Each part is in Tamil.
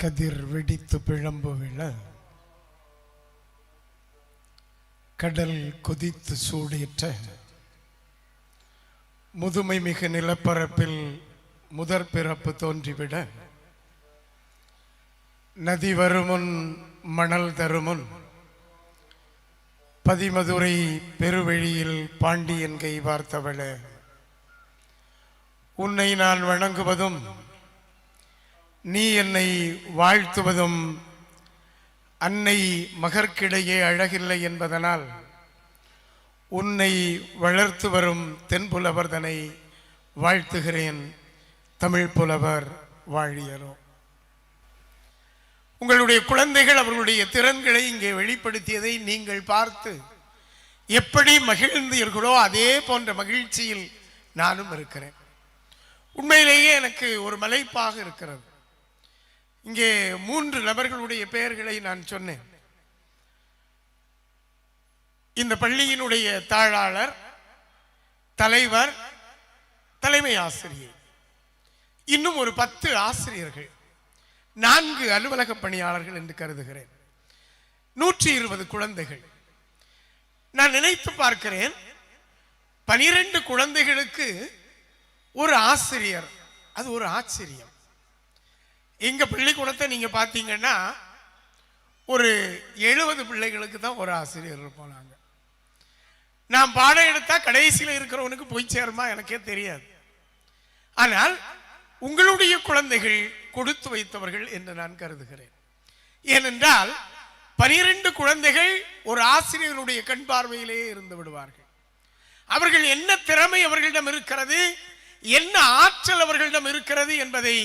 கதிர் வெடித்து பிழம்பு விழ கடல் கொதித்து சூடேற்ற முதுமை மிகு நிலப்பரப்பில் முதற் பிறப்பு தோன்றிவிட நதி வருமுன் மணல் தருமுன் பதிமதுரை பெருவெளியில் பாண்டியன் கை வார்த்தவள உன்னை நான் வணங்குவதும் நீ என்னை வாழ்த்துவதும் அன்னை மகற்கிடையே அழகில்லை என்பதனால் உன்னை வளர்த்து வரும் தென்புலவர்தனை வாழ்த்துகிறேன். தமிழ் புலவர் வாழியரோ. உங்களுடைய குழந்தைகள் அவர்களுடைய திறன்களை இங்கே வெளிப்படுத்தியதை நீங்கள் பார்த்து எப்படி மகிழ்ந்தீர்களோ அதே போன்ற மகிழ்ச்சியில் நானும் இருக்கிறேன். உண்மையிலேயே எனக்கு ஒரு மலைப்பாக இருக்கிறது. இங்கே 3 நபர்களுடைய பெயர்களை நான் சொன்னேன். இந்த பள்ளியினுடைய தாளாளர், தலைவர், தலைமை ஆசிரியர், இன்னும் ஒரு 10 ஆசிரியர்கள், 4 அலுவலக பணியாளர்கள் என்று கருதுகிறேன். 120 குழந்தைகள். நான் நினைத்து பார்க்கிறேன், 12 குழந்தைகளுக்கு ஒரு ஆசிரியர். அது ஒரு ஆச்சரியம். எங்க பள்ளிக்கூடத்தை நீங்க பார்த்தீங்கன்னா ஒரு 70 பிள்ளைகளுக்கு தான் ஒரு ஆசிரியர் இருப்போம். நான் பாடம் எடுத்தா கடைசியில் இருக்கிறவனுக்கு போய் சேருமா எனக்கே தெரியாது. ஆனால் உங்களுடைய குழந்தைகள் கொடுத்து வைத்தவர்கள் என்று நான் கருதுகிறேன். ஏனென்றால் 12 குழந்தைகள் ஒரு ஆசிரியருடைய கண் பார்வையிலேயே இருந்து விடுவார்கள். அவர்கள் என்ன திறமை அவர்களிடம் இருக்கிறது, என்ன ஆற்றல் அவர்களிடம் இருக்கிறது என்பதை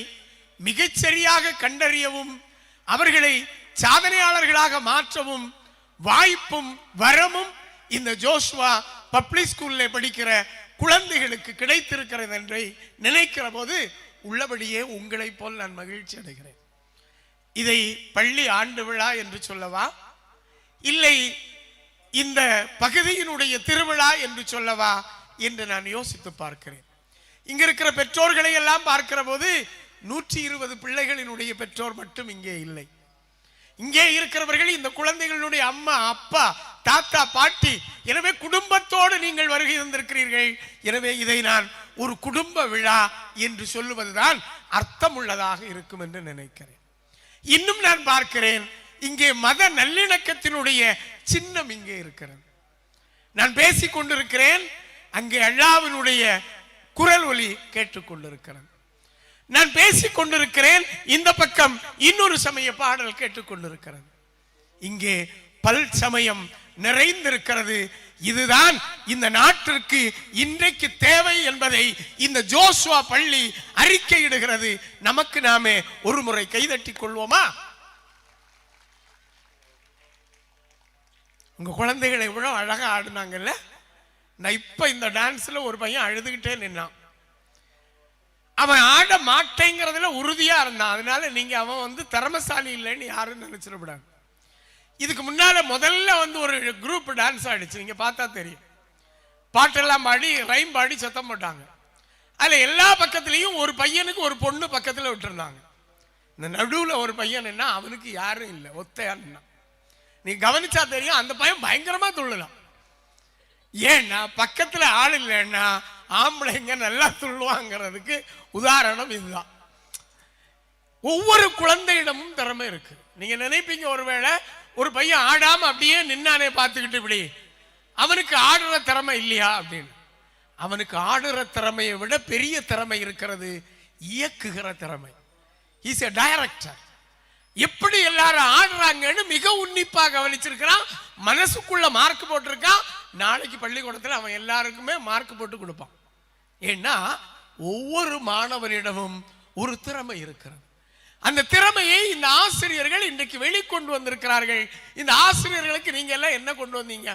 மிகச்சரியாக கண்டறியவும் அவர்களை சாதனையாளர்களாக மாற்றவும் வாய்ப்பும் வரமும் இந்த ஜோஷுவா பப்ளிக் ஸ்கூல்ல படிக்கிற குழந்தைகளுக்கு கிடைத்திருக்கிறது என்று நினைக்கிற போது உள்ளபடியே உங்களை போல் நான் மகிழ்ச்சி அடைகிறேன். இதை பள்ளி ஆண்டு விழா என்று சொல்லவா, இல்லை இந்த பகுதியினுடைய திருவிழா என்று சொல்லவா என்று நான் யோசித்து பார்க்கிறேன். இங்க இருக்கிற பெற்றோர்களை எல்லாம் பார்க்கிற போது 120 பிள்ளைகளினுடைய பெற்றோர் மட்டும் இங்கே இல்லை. இங்கே இருக்கிறவர்கள் இந்த குழந்தைகளுடைய அம்மா, அப்பா, தாத்தா, பாட்டி. எனவே குடும்பத்தோடு நீங்கள் வருகை தந்திருக்கிறீர்கள். எனவே இதை நான் ஒரு குடும்ப விழா என்று சொல்லுவதுதான் அர்த்தம் உள்ளதாக இருக்கும் என்று நினைக்கிறேன். இன்னும் நான் பார்க்கிறேன், இங்கே மத நல்லிணக்கத்தினுடைய சின்னம் இங்கே இருக்கிறது. நான் பேசிக் கொண்டிருக்கிறேன், அங்கே அல்லாஹ்வினுடைய குரல் ஒலி கேட்டுக்கொண்டிருக்கிறது. நான் பேசிக் கொண்டிருக்கிறேன், இந்த பக்கம் இன்னொரு சமய பாடல் கேட்டுக்கொண்டிருக்கிறது. இங்கே பல் சமயம் நிறைந்திருக்கிறது. இதுதான் இந்த நாட்டிற்கு இன்றைக்கு தேவை என்பதை இந்த ஜோஷுவா பள்ளி அறிக்கையிடுகிறது. நமக்கு நாமே ஒரு முறை கைதட்டிக் கொள்வோமா? உங்க குழந்தைகளை இவ்வளவு அழகா ஆடுனாங்கல்ல. நான் இப்ப இந்த டான்ஸ்ல ஒரு பையன் அழுதுகிட்டே நின்னான். அவன் ஆட மாட்டேங்கிறதுல உறுதியா இருந்தான். அதனால நீங்க அவன் திறமசாலி இல்லைன்னு யாரும் நினைச்சிடக்கூடாது. இதுக்கு முன்னால முதல்ல ஒரு குரூப் டான்ஸ் ஆடிச்சு. நீங்க பார்த்தா தெரியும். பாட்டெல்லாம் பாடி ரைம் பாடி சத்தம் போட்டாங்க. அதுல எல்லா பக்கத்திலையும் ஒரு பையனுக்கு ஒரு பொண்ணு பக்கத்துல விட்டுருந்தாங்க. இந்த நடுவுல ஒரு பையன் என்ன, அவனுக்கு யாரும் இல்லை, ஒத்தையா நின்னா. நீ கவனிச்சா தெரியும், அந்த பையன் பயங்கரமா துள்ளலாம். ஏன்னா பக்கத்துல ஆள் இல்லைன்னா ஆம்பளைங்க நல்லா துள்ளுவாங்கிறதுக்கு உதாரணம் இதுதான். ஒவ்வொரு குழந்தையிடமும் திறமை இருக்கு. நீங்க நினைப்பீங்க ஒருவேளை ஒரு பையன் ஆடாம அப்படியே நின்னானே பார்த்துக்கிட்டு இப்படி, அவனுக்கு ஆடுற திறமை இல்லையா அப்படின்னு. அவனுக்கு ஆடுற திறமையை விட பெரிய திறமை இருக்கிறது, இயக்குகிற திறமை. Is a director. எப்படி எல்லாரும் ஆடுறாங்கன்னு மிக உன்னிப்பா கவனிச்சிருக்கிறான். மனசுக்குள்ள மார்க் போட்டிருக்கான். நாளைக்கு பள்ளிக்கூடத்தில் அவன் எல்லாருக்குமே மார்க் போட்டு கொடுப்பான். ஏன்னா ஒவ்வொரு மாணவனிடமும் ஒரு திறமை இருக்கிறது. அந்த திறமையை இந்த ஆசிரியர்கள் இன்றைக்கு வெளிக்கொண்டு வந்திருக்கிறார்கள். இந்த ஆசிரியர்களுக்கு நீங்க எல்லாம் என்ன கொண்டு வந்தீங்க?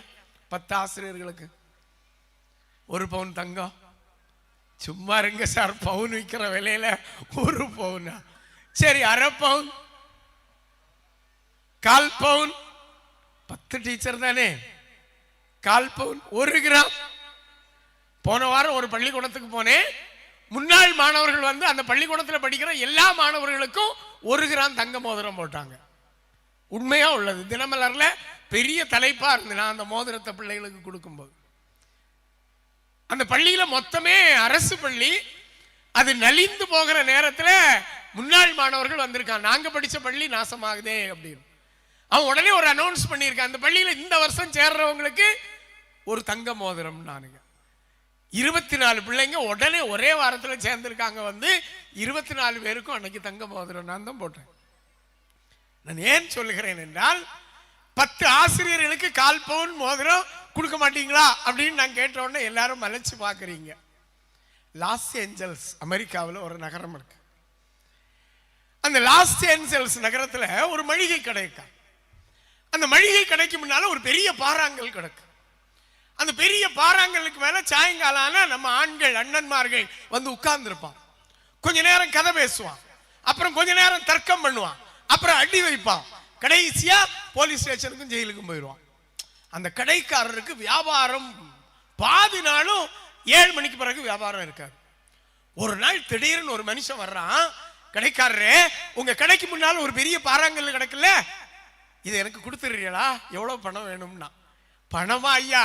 10 ஆசிரியர்களுக்கு 1 பவுன் தங்கம். சும்மா இருங்க சார், பவுன் விற்கிற விலையில 1 பவுனா? சரி, அரை பவுன், 1/4 பவுன். 10 டீச்சர் தானே, 1/4 பவுன், 1 கிராம். போன வாரம் ஒரு பள்ளிக்கூடத்துக்கு போனேன். முன்னாள் மாணவர்கள் வந்து அந்த பள்ளிக்கூடத்தில் படிக்கிற எல்லா மாணவர்களுக்கும் 1 கிராம் தங்க மோதிரம் போட்டாங்க. உண்மையா உள்ளது. தினமலர்ல பெரிய தலைப்பா இருந்து நான் அந்த மோதிரத்தை பிள்ளைகளுக்கு கொடுக்கும்போது, அந்த பள்ளியில மொத்தமே அரசு பள்ளி, அது நலிந்து போகிற நேரத்தில் முன்னாள் மாணவர்கள் வந்திருக்காங்க. நாங்க படிச்ச பள்ளி நாசமாகுதே அப்படின்னு அவன் உடனே ஒரு அனௌன்ஸ் பண்ணியிருக்கான், அந்த பள்ளியில இந்த வருஷம் சேர்றவங்களுக்கு ஒரு தங்க மோதிரம். நானுங்க 24 பிள்ளைங்க உடனே ஒரே வாரத்தில் சேர்ந்திருக்காங்க. வந்து 24 பேருக்கும் அன்னைக்கு தங்க மோதிரம் நான் தான் போட்டேன். நான் ஏன் சொல்லுகிறேன் என்றால், 10 ஆசிரியர்களுக்கு 1/4 பவுன் மோதிரம் கொடுக்க மாட்டீங்களா அப்படின்னு நான் கேட்ட உடனே எல்லாரும் மலைச்சு பார்க்குறீங்க. லாஸ் ஏஞ்சல்ஸ் அமெரிக்காவில் ஒரு நகரம் இருக்கு. அந்த லாஸ் ஏஞ்சல்ஸ் நகரத்தில் ஒரு மளிகை கடை இருக்கா. அந்த மளிகை கடைக்கு முன்னால ஒரு பெரிய பாறாங்கல் கிடக்கு. அந்த பெரிய பாறாங்கலுக்கு மேல சாயங்காலான நம்ம ஆண்கள் அண்ணன்மார்கள் வந்து உட்கார்ந்து இருப்பான். கொஞ்ச நேரம் கதை பேசுவான், அப்புறம் கொஞ்ச நேரம் தர்க்கம் பண்ணுவான், அப்புறம் அடி வைப்பான், கடைசியா போலீஸ் ஸ்டேஷனுக்கும் ஜெயிலுக்கும் போயிடுவான். அந்த கடைக்காரருக்கு வியாபாரம் பாதி நாளும் 7 மணிக்கு பிறகு வியாபாரம் இருக்காது. ஒரு நாள் திடீர்னு ஒரு மனுஷன் வர்றான், கடைக்காரரே உங்க கடைக்கு முன்னால ஒரு பெரிய பாறாங்கல் கிடக்குல்ல, இதை எனக்கு கொடுத்துறீங்களா, எவ்வளவு பணம் வேணும்னா. பணமா ஐயா,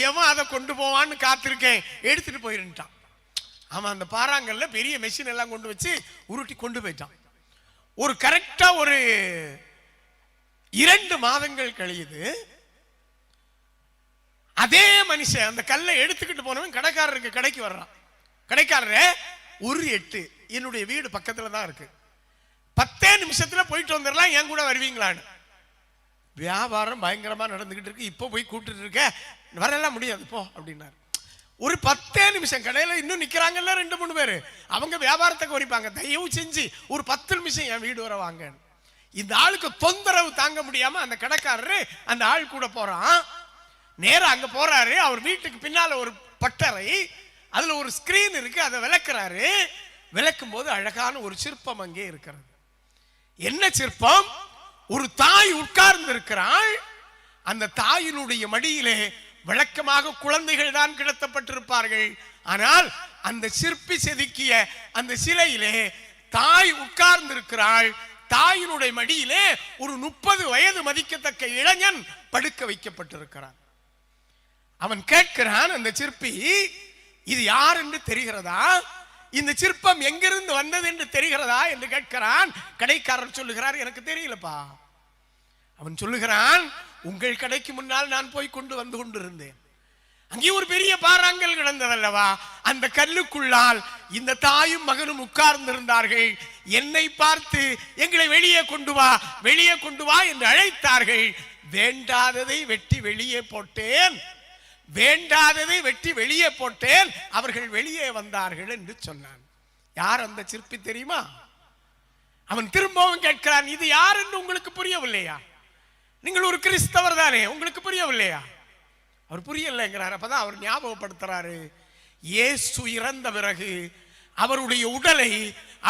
எவன் அதை கொண்டு போவான்னு காத்திருக்கேன், எடுத்துட்டு போயிருந்தான். அவன் அந்த பாறாங்கல்ல பெரிய மெஷின் எல்லாம் கொண்டு வச்சு உருட்டி கொண்டு போயிட்டான். ஒரு கரெக்டா ஒரு 2 மாதங்கள் கழியுது. அதே மனுஷன் அந்த கல்லை எடுத்துக்கிட்டு போனவன் கடைக்காரருக்கு கடைக்கு வர்றான். கடைக்காரரே ஒரு 8 என்னுடைய வீடு பக்கத்துல தான் இருக்கு, 10 நிமிஷத்துல போயிட்டு வந்துடலாம், என் கூட வருவீங்களான்னு. வியாபாரம் பயங்கரமா நடந்துகிட்டு இருக்கு, இப்போ போய் கூப்பிட்டு இருக்க, வரலாம் முடியாது போ அப்படின்னாரு. ஒரு 10 நிமிஷம் கடையில இன்னும் நிக்கிறாங்கல்ல 2-3 பேரு, அவங்க வியாபாரத்தை குறைப்பாங்க, தயவு செஞ்சு ஒரு 10 நிமிஷம் என் வீடு வர வாங்க. இந்த ஆளுக்கு தொந்தரவு தாங்க முடியாம அந்த கடைக்காரரு அந்த ஆள் கூட போறான். நேரம் அங்க போறாரு. அவர் வீட்டுக்கு பின்னால ஒரு பட்டறை, அதுல ஒரு ஸ்கிரீன் இருக்கு, அதை விளக்குறாரு. விளக்கும் போது அழகான ஒரு சிற்பம் அங்கே இருக்கிறது. என்ன சிற்பம்? ஒரு தாய் உட்கார்ந்து இருக்கிறாள். அந்த தாயினுடைய மடியிலே வழக்கமாக குழந்தைகள் தான் கிடத்தப்பட்டிருப்பார்கள். ஆனால் அந்த சிற்பி செதுக்கிய அந்த சிலையிலே தாய் உட்கார்ந்து இருக்கிறாள். தாயினுடைய மடியிலே ஒரு 30 வயது மதிக்கத்தக்க இளைஞன் படுக்க வைக்கப்பட்டிருக்கிறான். அவன் கேட்கிறான், அந்த சிற்பி இது யார் என்று தெரிகிறதா, இந்த சிற்பம் எங்கிருந்து வந்தது என்று தெரிகிறதா என்று கேட்கிறான். கடைக்காரர் சொல்லுகிறார், எனக்கு தெரியலப்பா. அவன் சொல்லுகிறான், உங்கள் கடைக்கு முன்னால் நான் போய் கொண்டு வந்து கொண்டிருந்தேன், அங்கே ஒரு பெரிய பாறாங்கல் கிடந்ததல்லவா, அந்த கல்லுக்குள்ளால் இந்த தாயும் மகனும் உட்கார்ந்திருந்தார்கள். என்னை பார்த்து எங்களை வெளியே கொண்டு வா, வெளியே கொண்டு வா என்று அழைத்தார்கள். வேண்டாததை வெட்டி வெளியே போட்டேன், வேண்டாததை வெட்டி வெளியே போட்டேன், அவர்கள் வெளியே வந்தார்கள் என்று சொன்னான். யார் அந்த சிற்பி தெரியுமா? அவன் திரும்பவும் கேட்கிறான், இது யார் என்று உங்களுக்கு புரியவில்லையா? நீங்கள் ஒரு கிறிஸ்தவர் தானே, உங்களுக்கு புரியவில்லையா? அவர் புரியலைங்கிறார். அப்பதான் அவர் ஞாபகப்படுத்துறாரு, இயேசு இறந்த பிறகு அவருடைய உடலை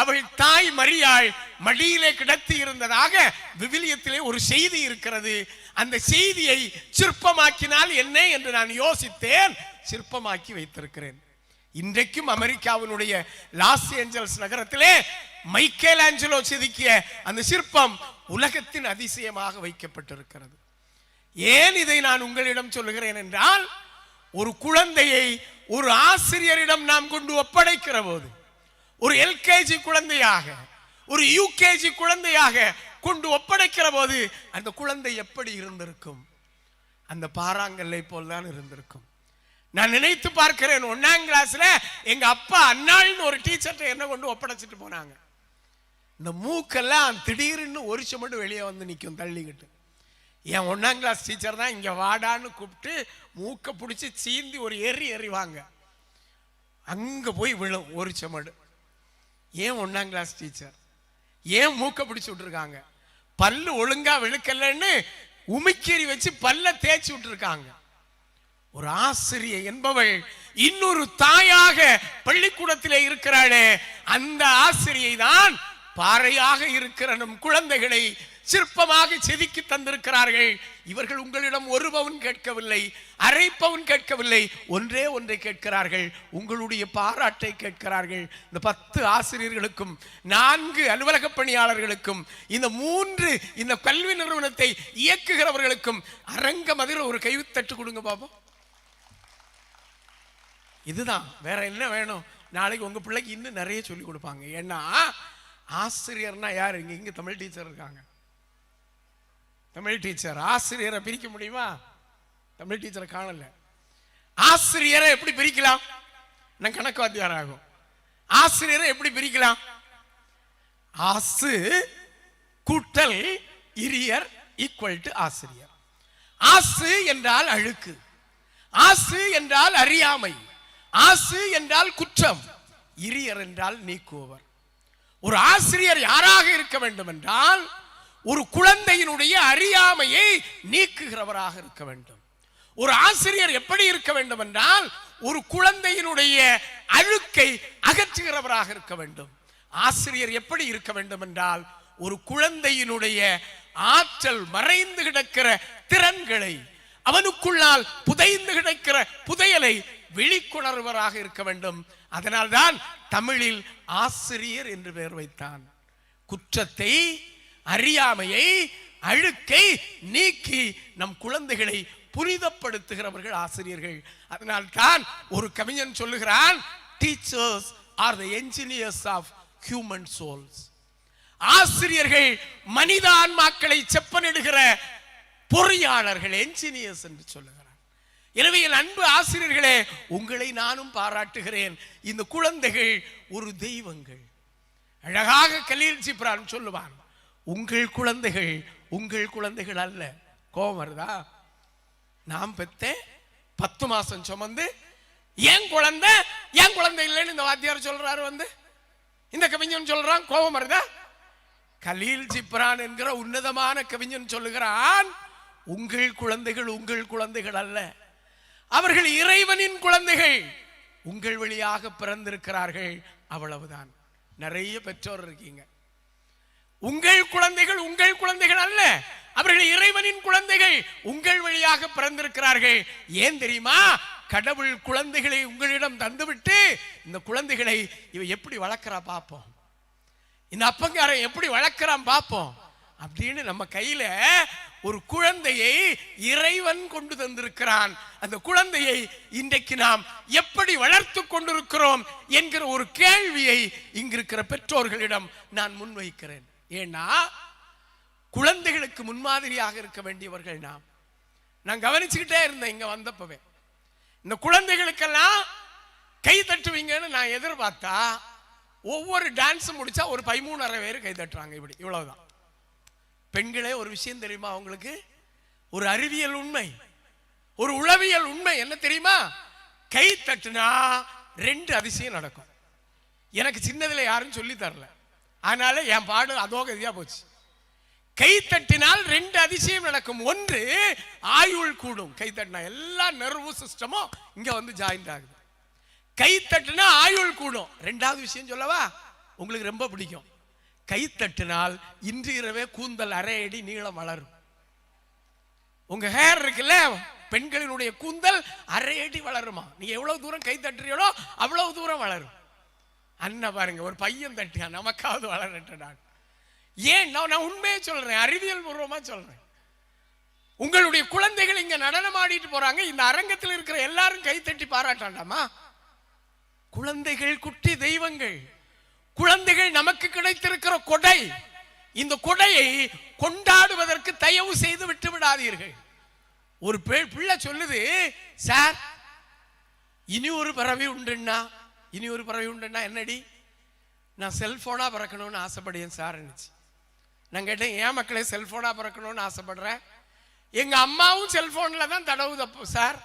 அவள் தாய் மரியாள் மடியிலே கிடத்தி இருந்ததாக விவிலியத்திலே ஒரு செய்தி இருக்கிறது. அந்த செய்தியை சிற்பமாக்கினால் என்ன என்று நான் யோசித்தேன், சிற்பமாக்கி வைத்திருக்கிறேன். இன்றைக்கும் அமெரிக்காவினுடைய லாஸ் ஏஞ்சல்ஸ் நகரத்திலே மைக்கேல் ஆஞ்சலோ செதுக்கிய அந்த சிற்பம் உலகத்தின் அதிசயமாக வைக்கப்பட்டிருக்கிறது. ஏன் இதை நான் உங்களிடம் சொல்லுகிறேன் என்றால், ஒரு குழந்தையை ஒரு ஆசிரியரிடம் நாம் கொண்டு ஒப்படைக்கிற போது, ஒரு எல்கேஜி குழந்தையாக ஒரு யூகேஜி குழந்தையாக கொண்டு ஒப்படைக்கிற போது அந்த குழந்தை எப்படி இருந்திருக்கும்? அந்த பாறாங்கல்லை போல் தான் இருந்திருக்கும். நான் நினைத்து பார்க்கிறேன், 1ஆம் கிளாஸ்ல எங்க அப்பா அண்ணாள்னு ஒரு டீச்சர்ட்ட என்ன கொண்டு ஒப்படைச்சிட்டு போனாங்க. இந்த மூக்கெல்லாம் திடீர்னு ஒரு சுமடு வெளியே வந்து நிற்கும் தள்ளிக்கிட்டு. என் 1ஆம் கிளாஸ் டீச்சர் தான் இங்க வாடான்னு கூப்பிட்டு மூக்க பிடிச்சி சீந்தி ஒரு எறிவாங்க, அங்க போய் விழும் ஒரு சுமடு. ஏன் 1ஆம் கிளாஸ் டீச்சர் ஏன் மூக்க பிடிச்சு விட்டுருக்காங்க? பல்லு ஒழுங்கா விழுக்கலன்னு உமிக்கேறி வச்சு பல்ல தேய்ச்சி விட்டுருக்காங்க. ஒரு ஆசிரியை என்பவள் இன்னொரு தாயாக பள்ளிக்கூடத்திலே இருக்கிறாளே, அந்த ஆசிரியை தான் பாறையாக இருக்கிற நம் குழந்தைகளை சிற்பமாக செதுக்கி தந்திருக்கிறார்கள். இவர்கள் உங்களிடம் 1 பவுன் கேட்கவில்லை, அரை பவுன் கேட்கவில்லை, ஒன்றே ஒன்றை கேட்கிறார்கள், உங்களுடைய பாராட்டை கேட்கிறார்கள். இந்த 10 ஆசிரியர்களுக்கும் 4 அலுவலக பணியாளர்களுக்கும் இந்த 3 இந்த கல்வி நிறுவனத்தை இயக்குகிறவர்களுக்கும் அரங்க மதில் ஒரு கைத்தட்டு கொடுங்க பாப்போம். இதுதான், வேற என்ன வேணும்? நாளைக்கு உங்க பிள்ளைக்கு இன்னும் நிறைய சொல்லி கொடுப்பாங்க. ஏன்னா ஆசிரியர்னா யாரு? இங்க தமிழ் டீச்சர் இருக்காங்க, தமிழ் டீச்சர். ஆசிரியரை பிரிக்க முடியுமா? தமிழ் டீச்சரை காணல. ஆசிரியரை எப்படி பிரிக்கலாம்? நான் கணக்கு வாத்தியார் ஆகும். ஆசிரியரை எப்படி பிரிக்கலாம்? ஆசு கூட்டல் இரியர் ஈக்குவல் டு ஆசிரியர். ஆசு என்றால் அழுக்கு, ஆசு என்றால் அறியாமை, ஆசு என்றால் குற்றம், இரியர் என்றால் நீக்குபவர். ஒரு ஆசிரியர் யாராக இருக்க வேண்டும் என்றால் ஒரு குழந்தையினுடைய அறியாமையை நீக்குகிறவராக இருக்க வேண்டும். ஒரு ஆசிரியர் எப்படி இருக்க வேண்டும் என்றால் ஒரு குழந்தையினுடைய அழுக்கை அகற்றுகிறவராக இருக்க வேண்டும். ஆசிரியர் எப்படி இருக்க வேண்டும் என்றால் ஒரு குழந்தையினுடைய ஆற்றல் மறைந்து கிடக்கிற திறன்களை, அவனுக்குள்ளால் புதைந்து கிடக்கிற புதையலை விழிக்குணர்வராக இருக்க வேண்டும். அதனால்தான் தமிழில் ஆசிரியர் என்று பெயர் வைத்தான். குற்றத்தை, அறியாமையை, அழுக்கை நீக்கி நம் குழந்தைகளை புனிதப்படுத்துகிறவர்கள் ஆசிரியர்கள். அதனால் தான் ஒரு கவிஞன் சொல்லுகிறான், teachers are the engineers of human souls. ஆசிரியர்கள் மனித ஆன்மாக்களை செப்பனிடுகிற பொறியாளர்கள், என்ஜினியர்ஸ் என்று சொல்லுகிறார். எனவே என் அன்பு ஆசிரியர்களே, உங்களை நானும் பாராட்டுகிறேன். இந்த குழந்தைகள் ஒரு தெய்வங்கள். அழகாக கலீல் ஜிப்ரான் சொல்லுவான், உங்கள் குழந்தைகள் உங்கள் குழந்தைகள் அல்ல. கோபம் வருதா? நாம் பெத்த 10 மாசம் சுமந்து என் குழந்தை இல்லைன்னு இந்த வாத்தியார் சொல்றாரு, வந்து இந்த கவிஞன் சொல்றான். கோபம் வருதா? கலீல் ஜிப்ரான் என்கிற உன்னதமான கவிஞன் சொல்லுகிறான், உங்கள் குழந்தைகள் உங்கள் குழந்தைகள் அல்ல, அவர்கள் இறைவனின் குழந்தைகள், உங்கள் வழியாக பிறந்திருக்கிறார்கள், அவ்வளவுதான். நிறைய பெற்றோர் இருக்கீங்க, உங்கள் குழந்தைகள் உங்கள் குழந்தைகள் அல்ல, அவர்கள் இறைவனின் குழந்தைகள், உங்கள் வழியாக பிறந்திருக்கிறார்கள். ஏன் தெரியுமா? கடவுள் குழந்தைகளை உங்களிடம் தந்துவிட்டு இந்த குழந்தைகளை இவ எப்படி வளர்க்கிறா பாப்போம், இந்த அப்பங்காரன் எப்படி வளர்க்கிறான் பாப்போம் அப்படின்னு நம்ம கையில ஒரு குழந்தையை இறைவன் கொண்டு தந்திருக்கிறான். அந்த குழந்தையை இன்றைக்கு நாம் எப்படி வளர்த்து கொண்டிருக்கிறோம் என்கிற ஒரு கேள்வியை இங்கிருக்கிற பெற்றோர்களிடம் நான் முன்வைக்கிறேன். ஏன்னா குழந்தைகளுக்கு முன்மாதிரியாக இருக்க வேண்டியவர்கள் நாம். நான் கவனிச்சுக்கிட்டே இருந்தேன் இங்க வந்தப்பவே. இந்த குழந்தைகளுக்கெல்லாம் கை தட்டுவீங்கன்னு நான் எதிர்பார்த்தா ஒவ்வொரு டான்ஸ் முடிச்சா ஒரு 13.5 பேர் கை தட்டுறாங்க. இப்படி இவ்வளவுதான். பெண்களே, ஒரு விஷயம் தெரியுமா உங்களுக்கு? ஒரு அறிவியல் உண்மை, ஒரு உளவியல் உண்மை என்ன தெரியுமா? கை தட்டுனா 2 அதிசயம் நடக்கும். எனக்கு சின்னதுல யாரும் சொல்லி தரல, அதனால என் பாடு அதோ கதியா போச்சு. கை தட்டினால் 2 அதிசயம் நடக்கும். ஒன்று, ஆயுள் கூடும். கை தட்டினா எல்லா நர்வு சிஸ்டமும் இங்க வந்து ஜாயிண்ட் ஆகுது. கை தட்டினா ஆயுள் கூடும். 2வது விஷயம் சொல்லவா? உங்களுக்கு ரொம்ப பிடிக்கும். கை தட்டினால் இன்று இரவே கூந்தல் 1/2 அடி நீளம் வளரும். உங்க ஹேர் இருக்குல்ல, பெண்களினுடைய கூந்தல் 1/2 அடி வளருமா? நீங்க எவ்வளவு தூரம் கை தட்டுறீங்களோ அவ்வளவு தூரம் வளரும். அண்ணா பாருங்க, ஒரு பையன் தட்டியா நமக்காவது வளரட்டான். ஏன் நான் உண்மையே சொல்றேன், அறிவியல் பூர்வமா சொல்றேன். உங்களுடைய குழந்தைகள் இங்க நடனம் ஆடிட்டு போறாங்க, இந்த அரங்கத்தில் இருக்கிற எல்லாரும் கை தட்டி பாராட்டாண்டாமா? குழந்தைகள் குட்டி தெய்வங்கள். குழந்தைகள் நமக்கு கிடைத்திருக்கிற கொடை. இந்த கொடையை கொண்டாடுவதற்கு தயவு செய்து விட்டு விடாதீர்கள். ஒரு பிள்ளை சொல்லுது, சார் இனி ஒரு பறவை உண்டுன்னா, இனி ஒரு பறவை உண்டுன்னா என்னடி? நான் செல்போனா பறக்கணும்னு ஆசைப்படுறேன் சார். நான் கேட்டேன், ஏன் மக்களே செல்போனா பறக்கணும்னு ஆசைப்படுறேன்? எங்க அம்மாவும் செல்போன்ல தான் தடவுது சார்,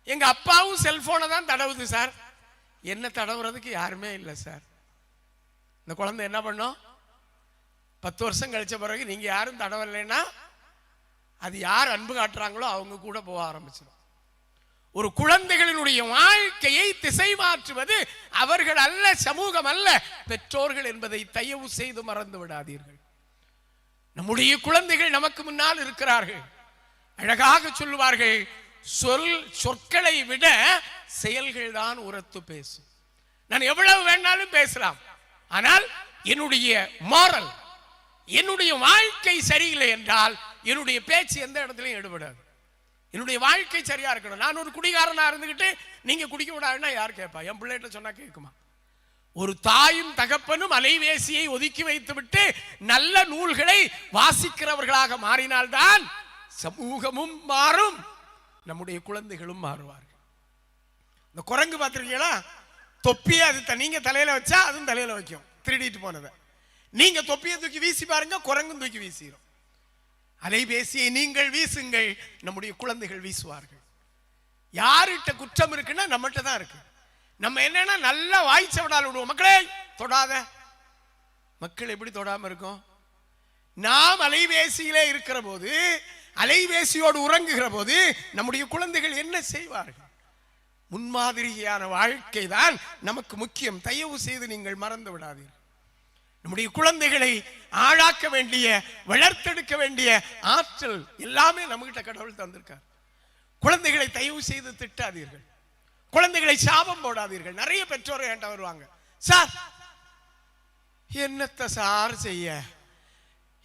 எங்க அப்பாவும் செல்போனை தான் தடவுது சார். என்ன தடவுறதுக்கு யாருமே இல்லை சார். இந்த குழந்தை என்ன பண்ணும்? 10 வருஷம் கழிச்ச பிறகு நீங்க யாரும் தடவலைன்னா அது யார் அன்பு காட்டுறாங்களோ அவங்க கூட போக ஆரம்பிச்சிடும். ஒரு குழந்தைகளினுடைய வாழ்க்கையை திசை மாற்றுவது அவர்கள் அல்ல, சமூகம் அல்ல, பெற்றோர்கள் என்பதை தயவு செய்து மறந்து விடாதீர்கள். நம்முடைய குழந்தைகள் நமக்கு முன்னால் இருக்கிறார்கள். அழகாக சொல்லுவார்கள், சொற்களை விட செயல்கள் தான் உரத்து பேசும். நான் எவ்வளவு வேணாலும் பேசலாம், ஆனால் என்னுடைய மாரல், என்னுடைய வாழ்க்கை சரியில்லை என்றால் என்னுடைய பேச்சு எந்த இடத்துலையும் எடுபடாது. என்னுடைய வாழ்க்கை சரியா இருக்கணும். நான் ஒரு குடிகாரனா இருந்துகிட்டு நீங்க குடிக்க விடாதுன்னா யார் கேட்பா? என் பிள்ளைகிட்ட சொன்னா கேட்குமா? ஒரு தாயும் தகப்பனும் அலைவேசியை ஒதுக்கி வைத்து விட்டு நல்ல நூல்களை வாசிக்கிறவர்களாக மாறினால்தான் சமூகமும் மாறும், நம்முடைய குழந்தைகளும் மாறுவார்கள். இந்த குரங்கு பார்த்திருக்கீங்களா? தொப்பியை அது நீங்க தலையில வச்சா அதுவும் தலையில வைக்கும். திருடிட்டு போனதை நீங்க தொப்பியை தூக்கி வீசி பாருங்க, குரங்கும் தூக்கி வீசிடும். அலைபேசியை நீங்கள் வீசுங்கள், நம்முடைய குழந்தைகள் வீசுவார்கள். யார்கிட்ட குற்றம் இருக்குன்னா நம்மகிட்ட தான் இருக்கு. நம்ம என்னன்னா நல்லா வாய்ச்ச விடால் விடுவோம். மக்களே தொடாத. மக்கள் எப்படி தொடாம இருக்கும்? நாம் அலைபேசியிலே இருக்கிற போது, அலைபேசியோடு உறங்குகிற போது நம்முடைய குழந்தைகள் என்ன செய்வார்கள்? முன்மாதிரியான வாழ்க்கை தான் நமக்கு முக்கியம். தயவு செய்து நீங்கள் மறந்து விடாதீர்கள். நம்முடைய குழந்தைகளை ஆளாக்க வேண்டிய, வளர்த்தெடுக்க வேண்டிய ஆற்றல் எல்லாமே நம்மகிட்ட கடவுள் தந்திருக்கார். குழந்தைகளை தயவு செய்து திட்டாதீர்கள், குழந்தைகளை சாபம் போடாதீர்கள். நிறைய பெற்றோர்கள் என்கிட்ட வருவாங்க, சார் என்னத்த சார் செய்ய,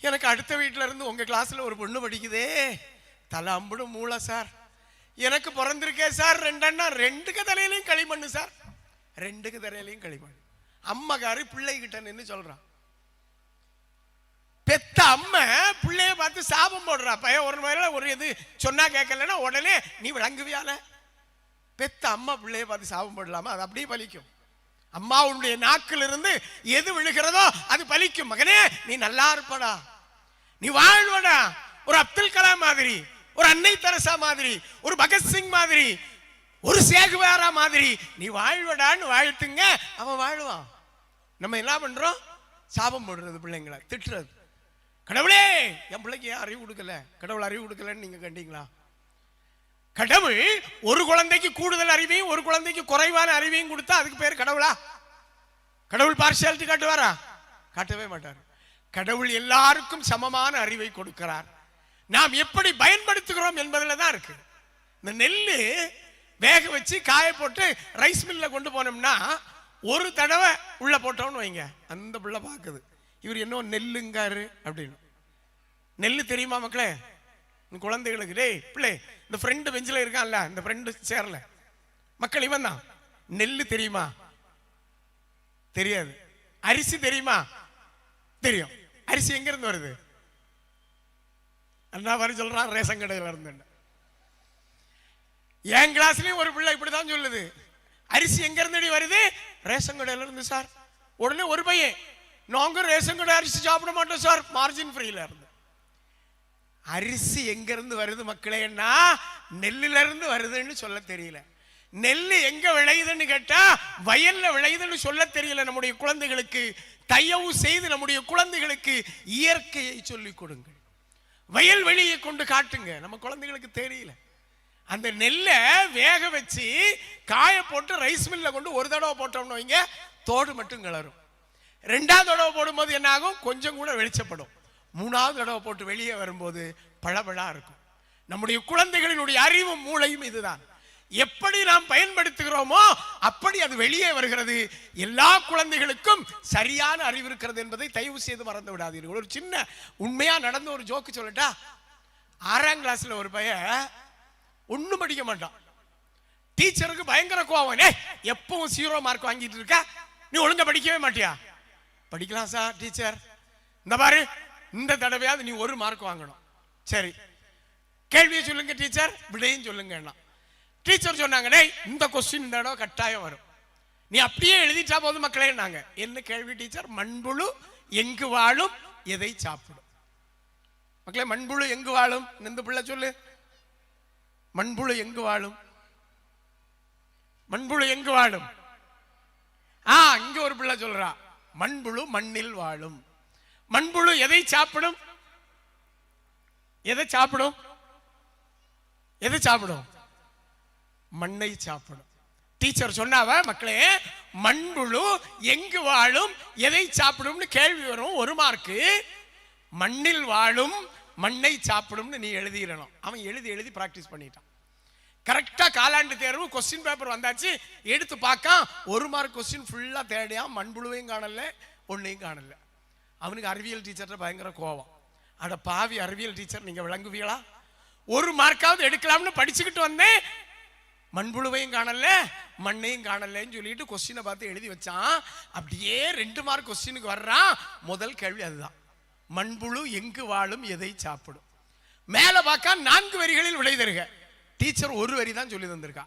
எனக்கு அடுத்த வீட்டில இருந்து உங்க கிளாஸ்ல ஒரு பொண்ணு படிக்குதே, தலை அம்புடு மூளை சார், எனக்கு பிறந்திருக்கே சார் ரெண்டண்ணா, ரெண்டுக்கு தலையிலையும் களிமண்ணு சார், ரெண்டுக்கு தலையிலையும் களிமண். அம்மாக்காரு பிள்ளைகிட்ட நின்று சொல்றான். பெத்த அம்மா பிள்ளைய பார்த்து சாபம் போடுறா. பையன் ஒரு முறையில ஒரு இது சொன்னா கேட்கலன்னா உடனே நீ விளங்குவியால. பெத்த அம்மா பிள்ளைய பார்த்து சாபம் போடலாமா? அது அப்படியே பலிக்கும். அம்மாவுடைய நாக்கில் இருந்து எது விழுகிறதோ அது பலிக்கும். மகனே நீ நல்லா இருப்படா, நீ வாழ்வடா, ஒரு அப்துல் கலாம் மாதிரி, ஒரு அன்னை தெரசா மாதிரி, ஒரு பகத்சிங் மாதிரி, ஒரு சேகுவாரா மாதிரி நீ வாழ்வடான்னு வாழ்த்துங்க, அவன் வாழ்வான். நம்ம என்ன பண்றோம்? சாபம் போடுறது, பிள்ளைங்களை திட்டுறது. கடவுளே என் பிள்ளைக்கு ஏன் அறிவு கொடுக்கல, கடவுள் அறிவு கொடுக்கலன்னு நீங்க கண்டீங்களா? கடவுள் ஒரு குழந்தைக்கு கூடுதல் அறிவையும் ஒரு குழந்தைக்கு குறைவான அறிவையும் கொடுத்தா அதுக்கு பேர் கடவுளா? கடவுள் பார்ஷியாலிட்டி காட்டுவாரா? காட்டவே மாட்டார். கடவுள் எல்லாருக்கும் சமமான அறிவை கொடுக்கிறார். நாம் எப்படி பயன்படுத்துகிறோம் என்பதில் தான் இருக்கு. இந்த நெல்லு வேக வச்சு காய போட்டு ரைஸ் மில்ல கொண்டு போனோம்னா ஒரு தடவை உள்ள போட்டோம்னு வைங்க, அந்த பிள்ளை பார்க்குது இவர் என்ன நெல்லுங்காரு அப்படின்னு. நெல்லு தெரியுமா மக்களே? குழந்தைகளுக்கு, டேய் பிள்ளை, இந்த ஃப்ரெண்டு பெஞ்சில் இருக்கான்ல, இந்த ஃப்ரெண்டு சேரல மக்கள், இவன் தான். நெல்லு தெரியுமா? தெரியாது. அரிசி தெரியுமா? தெரியும். அரிசி எங்க இருந்து வருது? அண்ணா வர சொல்றான், ரேஷன் கடையில் இருந்து. என் கிளாஸ்லயும் ஒரு பிள்ளை இப்படிதான் சொல்லுது, அரிசி எங்க இருந்து வருது? ரேஷன் கடையில இருந்து சார். உடனே ஒரு பையன், நாங்க ரேஷன் கடை அரிசி சாப்பிட மாட்டோம் சார், மார்ஜின் ஃப்ரீல இருந்து. அரிசி எங்க இருந்து வருது மக்களேன்னா நெல்லுல இருந்து வருதுன்னு சொல்ல தெரியல. நெல்லு எங்க விளையுதுன்னு கேட்டா வயல்ல விளையுதுன்னு சொல்ல தெரியல. நம்முடைய குழந்தைகளுக்கு தயவு செய்து நம்முடைய குழந்தைகளுக்கு இயற்கையை சொல்லிக் கொடுங்க, வயல்வெளியை கொண்டு காட்டுங்க. நம்ம குழந்தைகளுக்கு தெரியல. அந்த நெல்லை வேக வச்சு காய போட்டு ரைஸ் மில்ல கொண்டு ஒரு தடவை போட்டோம்னு வைங்க, தோடு மட்டும் கிளறும். ரெண்டாவது தடவை போடும்போது என்ன ஆகும்? கொஞ்சம் கூட வெளிச்சப்படும். மூணாவது தடவை போட்டு வெளியே வரும்போது பளபளா இருக்கும். நம்முடைய குழந்தைகளினுடைய அறிவும் மூளையும் இதுதான். எப்படி நாம் பயன்படுத்துகிறோமோ அப்படி அது வெளியே வருகிறது. எல்லா குழந்தைகளுக்கும் சரியான அறிவு இருக்கிறது என்பதை தயவு செய்து மறந்து விடாதீர்கள். ஒரு சின்ன உண்மையா நடந்த ஒரு ஜோக்கு சொல்லட்டா? 6ஆம் கிளாஸ்ல ஒரு பையன் ஒன்னும் படிக்க மாட்டான். டீச்சருக்கு பயங்கர கோவம், எப்பவும் 0 மார்க் வாங்கிட்டு இருக்க, நீ ஒழுங்கா படிக்கவே மாட்டியா? படிக்கலாம் சார் டீச்சர், இந்த பாரு இந்த தடவையாவது நீ 1 மார்க் வாங்கணும். சரி, கேள்வியை சொல்லுங்க டீச்சர், விடையும் சொல்லுங்க. டீச்சர் சொன்னாங்க, இந்த கொஸ்டின் இந்த தடவை கட்டாயம் வரும், நீ அப்படியே எழுதிட்டா போதும் மக்களே. நாங்க என்ன கேள்வி டீச்சர்? மண்புழு எங்கு வாழும், எதை சாப்பிடும்? மக்களே, மண்புழு எங்கு வாழும்? இந்த பிள்ளை சொல்லு, மண்புழு எங்கு வாழும்? மண்புழு எங்கு வாழும்? இங்க ஒரு பிள்ளை சொல்றா, மண்புழு மண்ணில் வாழும். மண்புழு எதை சாப்பிடும்? எதை சாப்பிடும்? எதை சாப்பிடும்? மண்ணை சாப்பிடும். டீச்சர் சொன்னாவ, மக்களே மண்புழு எங்கு வாழும், எதை சாப்பிடும் கேள்வி வரும், 1 மார்க்கு. மண்ணில் வாழும் மண்ணை சாப்பிடும்னு நீ எழுதிடணும். அவன் எழுதி எழுதி பிராக்டிஸ் பண்ணிட்டான். கரெக்டா காலாண்டு தேர்வு கொஸ்டின் பேப்பர் வந்தாச்சு. எடுத்து பார்க்க 1 மார்க் கொஸ்டின் ஃபுல்லா தேடியா, மண்புழுவையும் காணல, ஒன்னையும் காணல. அவனுக்கு அறிவியல் டீச்சர் பயங்கர கோபம். அட பாவி அறிவியல் டீச்சர், நீங்க விளங்குவீங்களா? 1 மார்க்காவது எடுக்கலாம்னு படிச்சுக்கிட்டு வந்தேன், மண்புழுவையும் காணல மண்ணையும் காணலன்னு சொல்லிட்டு கொஸ்டினை பார்த்து எழுதி வச்சான். அப்படியே 2 மார்க் கொஸ்டினுக்கு வர்றான். முதல் கேள்வி அதுதான், மண்புழு எங்கு வாழும், எதை சாப்பிடும்? மேல பார்க்க 4 வரிகளில் விடை தருக. டீச்சர் 1 வரி தான் சொல்லி தந்திருக்கா.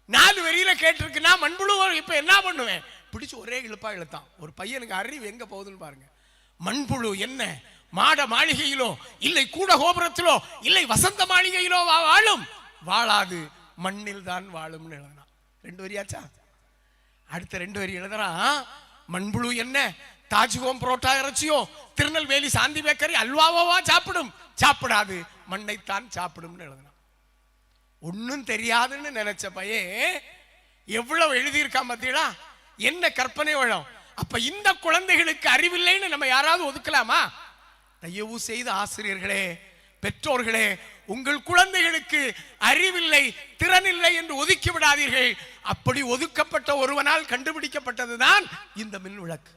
4 வரியில கேட்டிருக்குன்னா மண்புழு இப்ப என்ன பண்ணுவேன்? பிடிச்சு ஒரே இழுப்பா இழுத்தான். ஒரு பையனுக்கு அறிவு எங்க போகுதுன்னு பாருங்க. மண்புழு என்ன மாட மாளிகையிலோ இல்லை கூட கோபுரத்திலோ இல்லை வசந்த மாளிகையிலோ வாழும்? வாழாது, மண்ணில் தான் வாழும்னு எழுதுறான். 2 வரியாச்சா? அடுத்த 2 வரி எழுதுறான், மண்புழு என்ன தாஜ்ஹோம் புரோட்டா இறைச்சியோ திருநெல்வேலி சாந்தி பேக்கரி அல்வாவா சாப்பிடும்? சாப்பிடாது, மண்ணைத்தான் சாப்பிடும் எழுதுனான். ஒன்னும் தெரியாதுன்னு நினைச்ச பையன் எவ்வளவு எழுதியிருக்கான் பார்த்தீங்களா? என்ன கற்பனை வளம்! அப்ப இந்த குழந்தைகளுக்கு அறிவில்லைன்னு நம்ம யாராவது ஒதுக்கலாமா? தயவு செய்து ஆசிரியர்களே, பெற்றோர்களே, உங்கள் குழந்தைகளுக்கு அறிவில்லை, திறனில்லை என்று ஒதுக்கி விடாதீர்கள். அப்படி ஒதுக்கப்பட்ட ஒருவனால் கண்டுபிடிக்கப்பட்டதுதான் இந்த மின் விளக்கு.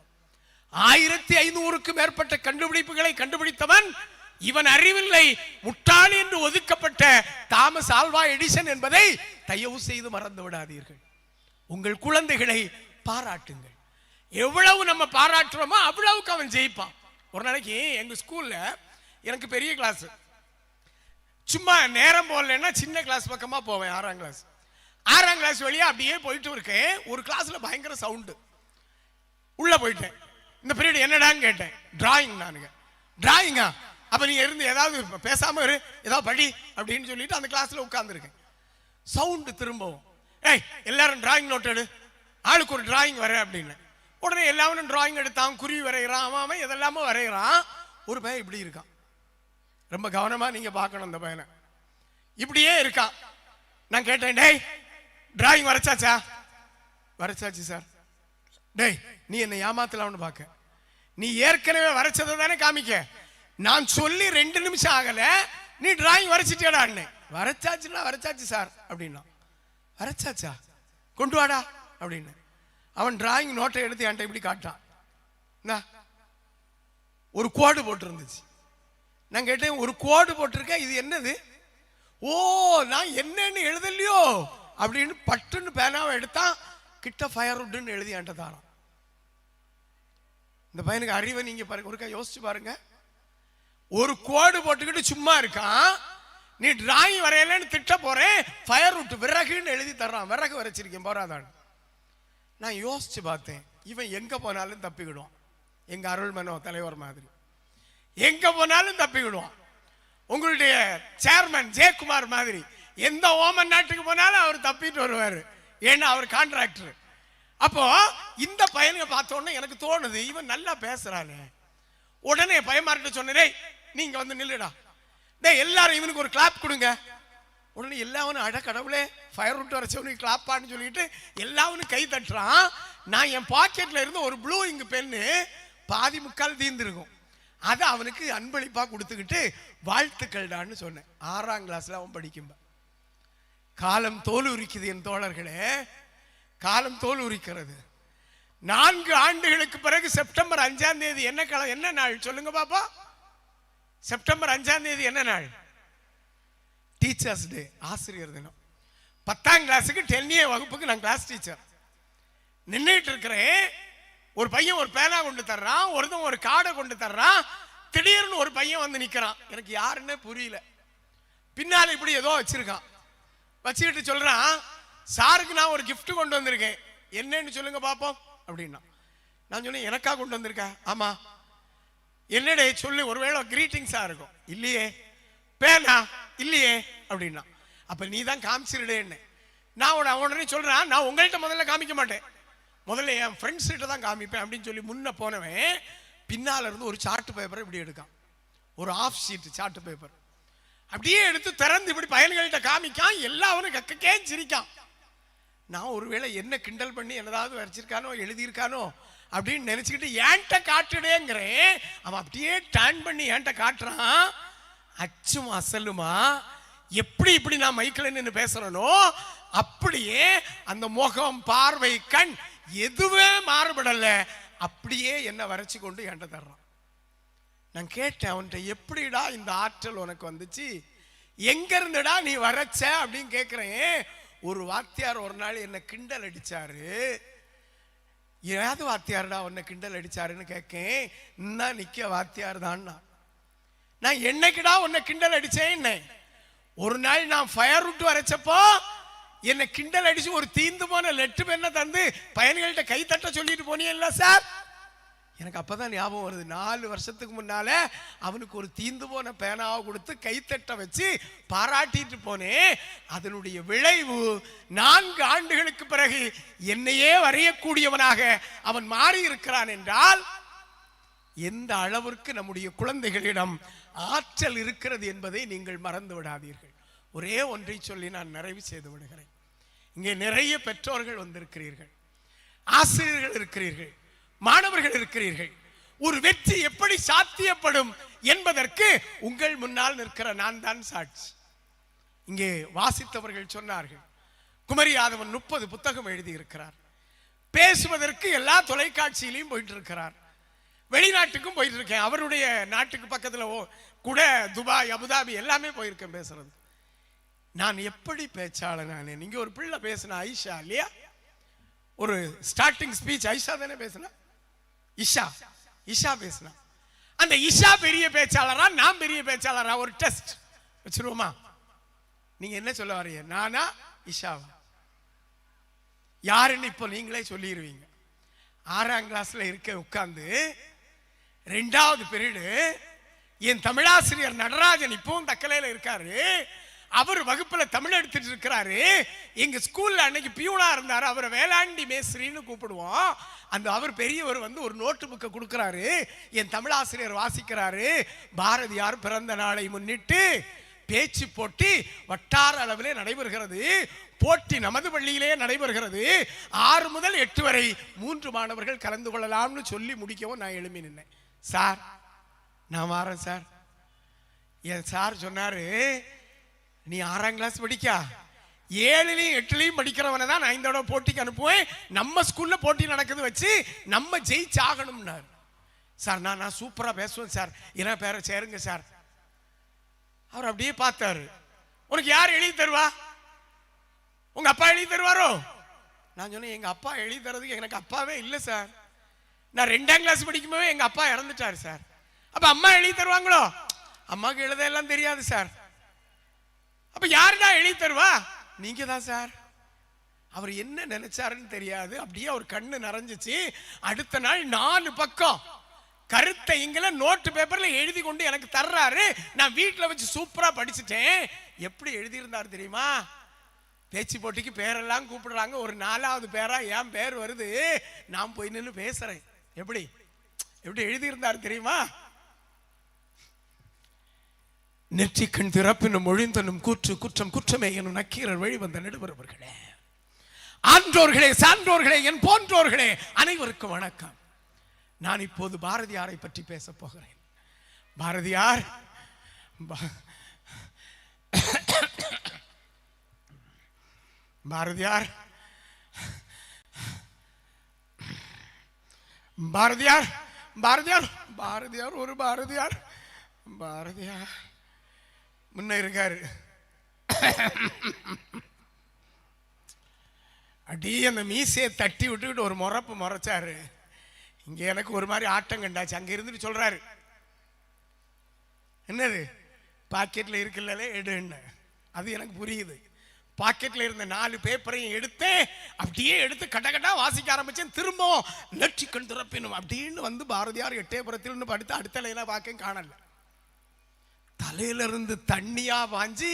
1500க்கும் மேற்பட்ட கண்டுபிடிப்புகளை கண்டுபிடித்தவன் இவன் அறிவில்லை, முட்டாள் என்று ஒதுக்கப்பட்ட தாமஸ் ஆல்வா எடிசன் என்பதை தயவு செய்து மறந்து விடாதீர்கள். உங்கள் குழந்தைகளை பாராட்டுங்கள். எவ்வளவு நம்ம பாராட்டுறோமோ அவ்வளவுக்கு அவன் ஜெயிப்பான். ஒரு நாளைக்கு எங்க ஸ்கூல்ல எனக்கு பெரிய கிளாஸ், சும்மா நேரம் போடலன்னா சின்ன கிளாஸ் பக்கமா போவேன். 6ஆம் கிளாஸ். 6ஆம் கிளாஸ் வழியா அப்படியே போயிட்டு இருக்கேன். ஒரு கிளாஸ்ல பயங்கர சவுண்டு. உள்ள போயிட்டேன். இந்த பீரியட் என்னடான்னு கேட்டேன். டிராயிங். நானுங்க டிராயிங்கா? அப்ப நீங்க இருந்து ஏதாவது பேசாம இரு, ஏதாவது படி அப்படின்னு சொல்லிட்டு அந்த கிளாஸ்ல உட்கார்ந்துருக்கேன். சவுண்டு திரும்பவும், ஏய் எல்லாரும் டிராயிங் நோட் எடு, ஆளுக்கு ஒரு டிராயிங் வர அப்படின்னு. உடனே எல்லாரும் டிராயிங் எடுத்தான். குருவி வரைகிறான், அவன் இதெல்லாமே வரைகிறான். ஒரு பையன் இப்படி இருக்கான். ரொம்ப கவனமா நீங்க பார்க்கணும் அந்த பையனை. இப்படியே இருக்கான். நான் கேட்டேன், டேய் டிராயிங் வரைச்சாச்சா? வரைச்சாச்சு சார். டேய் நீ என்ன ஏமாத்தலாம்னு பார்க்க, நீ ஏற்கனவே வரைச்சதை தானே காமிக்க. நான் சொல்லி 2 நிமிஷம் ஆகல, நீ டிராயிங் வரைச்சிட்டேடான்னு. வரைச்சாச்சுன்னா வரைச்சாச்சு சார் அப்படின்னா. வரைச்சாச்சா? கொண்டு வாடா அப்படின்னு. அவன் டிராயிங் நோட்டை எடுத்து என்கிட்ட இப்படி காட்டான். ஒரு கோடு போட்டு இருந்துச்சு. நான் கேட்டேன், ஒரு கோடு போட்டிருக்க, இது என்னது? ஓ நான் என்னன்னு எழுதலையோ அப்படின்னு பட்டுன்னு பேனாவை எடுத்தான். கிட்ட ஃபயர்வுட்னு எழுதி என்கிட்ட தாரான். இந்த பையனுக்கு அறிவை நீங்க பாருங்க, ஒருக்கா யோசிச்சு பாருங்க. ஒரு கோடு போட்டுக்கிட்டு சும்மா இருக்கான். நீ டிராயிங் வரையலன்னு திட்ட போறேன், ஃபயர்வுட் விறகுன்னு எழுதி தர்றான். விறகு வரைச்சிருக்கேன் போறாதான். நான் யோசிச்சு பார்த்தேன், இவன் எங்க போனாலும் தப்பிக்கிடுவான். எங்க அருள்மனோ தலைவர் மாதிரி எங்க போனாலும் தப்பிக்கிடுவான். உங்களுடைய சேர்மன் ஜெயக்குமார் மாதிரி எந்த ஓமன் நாட்டுக்கு போனாலும் அவர் தப்பிட்டு வருவாரு. ஏன்னா அவர் கான்ட்ராக்டர். அப்போ இந்த பையனை பார்த்த உடனே எனக்கு தோணுது, இவன் நல்லா பேசுறானே. உடனே பயமார்கிட்ட சொன்னேன், நீங்க வந்து நில்லுடா, டேய் எல்லாரும் இவனுக்கு ஒரு கிளாப் கொடுங்க. உடனே எல்லாவனும் அட கடவுளே ஃபயர் விட்டு வரைச்சவனுக்கு கிளாப்பான்னு சொல்லிட்டு எல்லாவனும் கை தட்டுறான். நான் என் பாக்கெட்ல இருந்து ஒரு ப்ளூ இங்கு பென்னு பாதி முக்கால் தீர்ந்துருக்கும், அதை அவனுக்கு அன்பளிப்பா கொடுத்துக்கிட்டு வாழ்த்துக்கள்டான்னு சொன்னேன். 6ஆம் கிளாஸ்ல அவன் படிக்கும்ப. காலம் தோல் உரிக்குது என் தோழர்களே, காலம் தோல் உரிக்கிறது. 4 ஆண்டுகளுக்கு பிறகு செப்டம்பர் 5ஆம் தேதி என்ன நாள் சொல்லுங்க பாப்பா? செப்டம்பர் 5ஆம் தேதி என்ன நாள்? டீச்சர்ஸ் டே, ஆசிரியர் தினம். 10ஆம் கிளாஸுக்கு 10A வகுப்புக்கு நான் கிளாஸ் டீச்சர். நின்றுட்டு இருக்கிறேன். ஒரு பையன் ஒரு பேனா கொண்டு தர்றான், ஒருத்தன் ஒரு காடை கொண்டு தர்றான். திடீர்னு ஒரு பையன் வந்து நிக்கிறான். எனக்கு யாருன்னே புரியல. பின்னால இப்படி ஏதோ வச்சிருக்கான். வச்சுக்கிட்டு சொல்றான், சாருக்கு நான் ஒரு கிஃப்ட் கொண்டு வந்திருக்கேன், என்னன்னு சொல்லுங்க பாப்போம் அப்படின்னா. நான் சொன்னேன், எனக்கா கொண்டு வந்திருக்க? ஆமா. என்னடே சொல்லு, ஒருவேளை கிரீட்டிங்ஸா இருக்கும். இல்லையே. பேனா? இல்லையே அப்படின்னா. அப்ப நீ தான் காமிச்சிருடேன்னு. நான் உடனே சொல்றேன், நான் உங்கள்கிட்ட முதல்ல காமிக்க மாட்டேன், முதல்ல என் ஃப்ரெண்ட்ஸ் கிட்ட தான் காமிப்பேன் அப்படின்னு சொல்லி முன்ன போனவன் பின்னால இருந்து ஒரு சார்ட் பேப்பர் இப்படி எடுக்கான். ஒரு ஆஃப் ஷீட் சார்ட் பேப்பர் அப்படியே எடுத்து திறந்து இப்படி பயன்கள்கிட்ட காமிக்கான். எல்லாரும் கக்கேன்னு சிரிக்கான். நான் ஒருவேளை என்ன கிண்டல் பண்ணி என்னதாவது வரைச்சிருக்கானோ எழுதியிருக்கானோ அப்படின்னு நினைச்சுக்கிட்டு ஏன்ட்ட காட்டுடேங்கிறேன். அவன் அப்படியே டர்ன் பண்ணி ஏன்ட்ட காட்டுறான். அச்சும் அசலுமா எப்படி இப்படி நான் மைக்கில் நின்று பேசுறனோ அப்படியே அந்த முகம், பார்வை, கண் எதுவே மாறுபடல. அப்படியே என்ன வரைச்சு கொண்டு என்கிட்ட தர்றான். நான் கேட்டேன் அவன்கிட்ட, எப்படிடா இந்த ஆற்றல் உனக்கு வந்துச்சு, எங்க இருந்துடா நீ வரைச்ச அப்படின்னு கேட்கிறேன். ஒரு வாத்தியார் ஒரு நாள் என்ன கிண்டல் அடிச்சாரு. ஏதாவது வாத்தியார்டா உன்னை கிண்டல் அடிச்சாருன்னு கேட்கேன். இன்னும் நிக்க வாத்தியார் தான். நான் என்னைக்குடா உன்னை கிண்டல் அடிச்சேன். ஒரு நாள் நான் ஃபயர் ரூட் வரைச்சப்போ என்னை கிண்டல் அடிச்சு ஒரு தீந்து போன லெட்டு பெண்ணை தந்து பயணிகள்கிட்ட கை தட்ட சொல்லிட்டு போனீங்கல்ல சார். எனக்கு அப்பதான் ஞாபகம் வருது, 4 வருஷத்துக்கு முன்னால அவனுக்கு ஒரு தீந்து போன பேனாவை கொடுத்து கைத்தட்ட வச்சு பாராட்டிட்டு போனேன். அதனுடைய விளைவு 4 ஆண்டுகளுக்கு பிறகு என்னையே வரையக்கூடியவனாக அவன் மாறி இருக்கிறான் என்றால் எந்த அளவிற்கு நம்முடைய குழந்தைகளிடம் ஆற்றல் இருக்கிறது என்பதை நீங்கள் மறந்து விடாதீர்கள். ஒரே ஒன்றை சொல்லி நான் நிறைவு செய்து விடுகிறேன். இங்கே நிறைய பெற்றோர்கள் வந்திருக்கிறீர்கள், ஆசிரியர்கள் இருக்கிறீர்கள், மாணவர்கள் இருக்கிறீர்கள். ஒரு வெற்றி எப்படி சாத்தியப்படும் என்பதற்கு உங்கள் முன்னால் நிற்கிற நான் தான் சாட்சி. இங்கே வாசித்தவர்கள் சொன்னார்கள், குமரி யாதவன் 30 புத்தகம் எழுதி இருக்கிறார். பேசுவதற்கு எல்லா தொலைக்காட்சியிலையும் போயிட்டு இருக்கிறார். வெளிநாட்டுக்கும் போயிட்டு இருக்கேன். அவருடைய நாட்டுக்கு பக்கத்துல கூட துபாய், அபுதாபி எல்லாமே போயிருக்கேன் பேசுறது. நான் எப்படி பேச்சாளர்? நான் நீங்க ஒரு பிள்ளை பேசின ஐஷா இல்லையா, ஒரு ஸ்டார்டிங் ஸ்பீச் ஐஷா தானே பேசினா, இஷா பேசினா. அந்த இஷா பெரிய பேச்சாளரா நான் பெரிய பேச்சாளரா? ஒரு டெஸ்ட் வச்சிருவோமா? நீங்க என்ன சொல்ல வரீங்க, நானா இஷாவா? யாருன்னு இப்போ நீங்களே சொல்லிடுவீங்க. 6ஆம் கிளாஸ்ல இருக்க உட்கார்ந்து 2வது பீரியடு என் தமிழாசிரியர் நடராஜன் இப்பவும் தக்கலையில இருக்காரு. அவர் வகுப்புல தமிழ் எடுத்துட்டு இருக்கிறாரு. எங்க ஸ்கூல்ல அன்னைக்கு பியூனா இருந்தாரு, அவரை வேளாண்டி மேஸ்திரின்னு கூப்பிடுவோம். அந்த அவர் பெரியவர் வந்து ஒரு நோட்டு புக்கை கொடுக்கிறாரு. என் தமிழாசிரியர் வாசிக்கிறாரு. பாரதியார் பிறந்த நாளை முன்னிட்டு பேச்சு போட்டி வட்டார அளவிலே நடைபெறுகிறது. போட்டி நமது பள்ளியிலே நடைபெறுகிறது. 6 முதல் 8 வரை 3 மாணவர்கள் கலந்து கொள்ளலாம்னு சொல்லி முடிக்கவும் நான் எழுப்பி நின்னேன். சார் நான் வாரேன் சார். என் சார் சொன்னாரு, நீ 6ஆம் கிளாஸ் படிக்கா, 7லையும் 8லையும் படிக்கிறவனை தான் நான் இந்த தடவை போட்டிக்கு அனுப்புவேன். நம்ம ஸ்கூல்ல போட்டி நடக்குது வச்சு நம்ம ஜெயிச்சாகணும்னாரு. சார் நான் சூப்பரா பேசுவேன் சார், என்ன பேரை சேருங்க சார். அவர் அப்படியே பார்த்தாரு. உனக்கு யார் எழுதி தருவா? உங்க அப்பா எழுதி தருவாரோ? நான் சொன்னேன், எங்க அப்பா எழுதி தரதுக்கு எனக்கு அப்பாவே இல்லை சார். நான் 2ஆம் கிளாஸ் படிக்கும்போது எங்க அப்பா இறந்துட்டாரு சார். அப்ப அம்மா எழுதி தருவாங்களோ? அம்மாவுக்கு எழுத எல்லாம் தெரியாது சார். அப்ப யாருடா எழுதி தருவா? நீங்க தான் சார். அவர் என்ன நினைச்சாருன்னு தெரியாது. அப்படியே அவர் கண்ணு நிறைஞ்சிச்சு. அடுத்த நாள் 4 பக்கம் கருத்தை இங்கல நோட்டு பேப்பர்ல எழுதி கொண்டு எனக்கு தர்றாரு. நான் வீட்டுல வச்சு சூப்பரா படிச்சுட்டேன். எப்படி எழுதி இருந்தார் தெரியுமா? பேச்சு போட்டிக்கு பேரெல்லாம் கூப்பிடுறாங்க, ஒரு 4வது பேரா என் பேர் வருது. நான் போய் நின்று பேசுறேன். எப்படி எழுதி இருந்தார் தெரியுமா? நெற்றிக்கண் திறப்பினும் ஒழிந்தனும் கூற்று குற்றம் குற்றமே எனும் நக்கீரர் வழிவந்த நடுவரவர்களே, ஆன்றோர்களே, சான்றோர்களே, என் போன்றோர்களே, அனைவருக்கும் வணக்கம். நான் இப்போது பாரதியாரை பற்றி பேச போகிறேன். பாரதியார் பாரதியார் பாரதியார் பாரதியார் பாரதியார் ஒரு பாரதியார் பாரதியார் முன்ன இருக்காரு. அடி அந்த மீசையை தட்டி விட்டுக்கிட்டு ஒரு முறைச்சாரு. இங்க எனக்கு ஒரு மாதிரி ஆட்டம் கண்டாச்சு. அங்க இருந்துட்டு சொல்றாரு, என்னது பாக்கெட்ல இருக்குல்ல எடுன்னு. அது எனக்கு புரியுது. பாக்கெட்ல இருந்த 4 பேப்பரையும் எடுத்து அப்படியே எடுத்து கட்டா வாசிக்க ஆரம்பிச்சேன். திரும்பவும் நெற்றிக்கண் திறப்பினும் அப்படின்னு வந்து பாரதியார் எட்டயபுரத்தில் படுத்து அடுத்த லைனா பார்க்க காணல. தலையில இருந்து தண்ணியா பாஞ்சு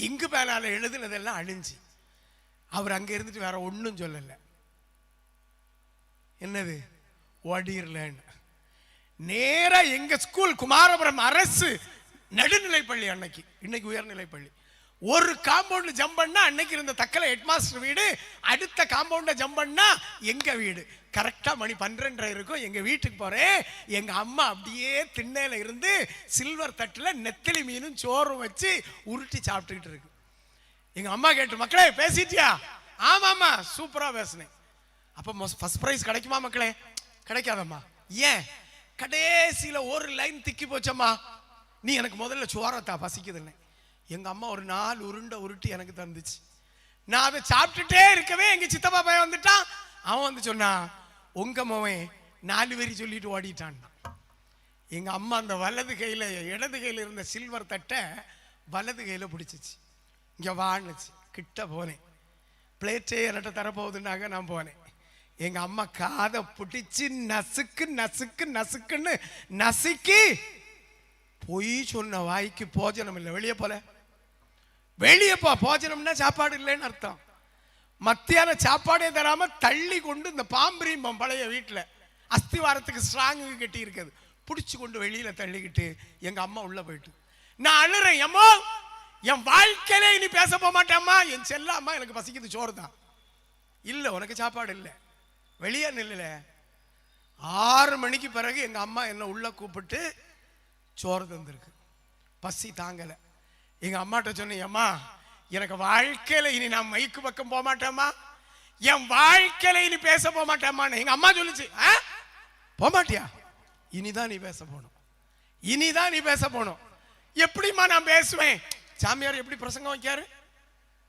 இங்கு பேனால எழுதுனதெல்லாம் அழிஞ்சு. அவர் அங்க இருந்துட்டு வேற ஒன்னும் சொல்லல. என்னது ஓடிரலன்னு நேரா எங்க ஸ்கூல் குமாரபுரம் அரசு நடுநிலைப்பள்ளி, இன்னைக்கு உயர்நிலைப்பள்ளி, ஒரு காம்பவுண்ட் ஜம்ப் பண்ணா அன்னைக்கு இருந்த தக்கலை ஹெட்மாஸ்டர் வீடு, அடுத்த காம்பவுண்ட ஜம்ப் பண்ணா எங்க வீடு. கரெக்டா மணி 12:30 இருக்கும். எங்க வீட்டுக்கு போறேன். எங்க அம்மா அப்படியே திண்ணையில இருந்து சில்வர் தட்டுல நெத்திலி மீனும் சோறும் வச்சு உருட்டி சாப்பிட்டுக்கிட்டு இருக்கு. எங்க அம்மா கேட்டு, மக்களே பேசிட்டியா? ஆமாம்மா சூப்பரா பேசுனேன். அப்ப ஃபர்ஸ்ட் பிரைஸ் கிடைக்குமா மக்களே? கிடைக்காதம்மா. ஏன்? கடைசியில ஒரு லைன் திக்கி போச்சம்மா, நீ எனக்கு முதல்ல சோறத்தா பசிக்குதுன்னு. எங்க அம்மா ஒரு 4 உருண்டை உருட்டி எனக்கு தந்துச்சு. நான் அதை சாப்பிட்டுட்டே இருக்கவே எங்க சித்தப்பா பையன் வந்துட்டான். அவன் வந்து சொன்னான், உங்க மவன் 4 வரி சொல்லிட்டு ஓடிட்டான். எங்க அம்மா அந்த வலது கையில இடது கையில இருந்த சில்வர் தட்டை வலது கையில பிடிச்சிச்சு. இங்க வாணுச்சு. கிட்ட போனேன். பிளேட்டே என்கிட்ட தரப்போகுதுன்னாங்க. நான் போனேன். எங்க அம்மா காதை பிடிச்சு நசுக்கு நசுக்கு நசுக்குன்னு நசுக்கி, பொய் சொன்ன வாய்க்கு போஜனம் இல்லை, வெளியே போல, வெளியே போ, போஜனம்னா சாப்பாடு இல்லைன்னு அர்த்தம். மத்தியான சாப்பாடே தராம தள்ளி கொண்டு இந்த பாம்பரிம்பம் பழைய வீட்டில் அஸ்திவாரத்துக்கு ஸ்ட்ராங்கு கட்டி இருக்குது, பிடிச்சு கொண்டு வெளியில தள்ளிக்கிட்டு எங்க அம்மா உள்ள போயிட்டு நான் அழுறேன். எம்மோ, என் வாழ்க்கையில இனி பேச போக மாட்டேம்மா, என் செல்ல அம்மா எனக்கு பசிக்குது, சோறு தான். இல்லை உனக்கு சாப்பாடு இல்லை, வெளியே நில்ல. 6 மணிக்கு பிறகு எங்க அம்மா என்ன உள்ள கூப்பிட்டு சோறு தந்திருக்கு. பசி தாங்கல. எங்க அம்மாட்ட சொன்னேன், அம்மா எனக்கு வாழ்க்கையில இனி நான் மைக்கு பக்கம் போக மாட்டேம்மா, என் வாழ்க்கையில இனி பேச போக மாட்டேம்மான்னு. எங்க அம்மா சொல்லிச்சு, போக மாட்டியா? இனிதான் நீ பேச போகணும், இனிதான் நீ பேச போகணும். எப்படிம்மா நான் பேசுவேன்? சாமியார் எப்படி பிரசங்கம் வைக்காரு,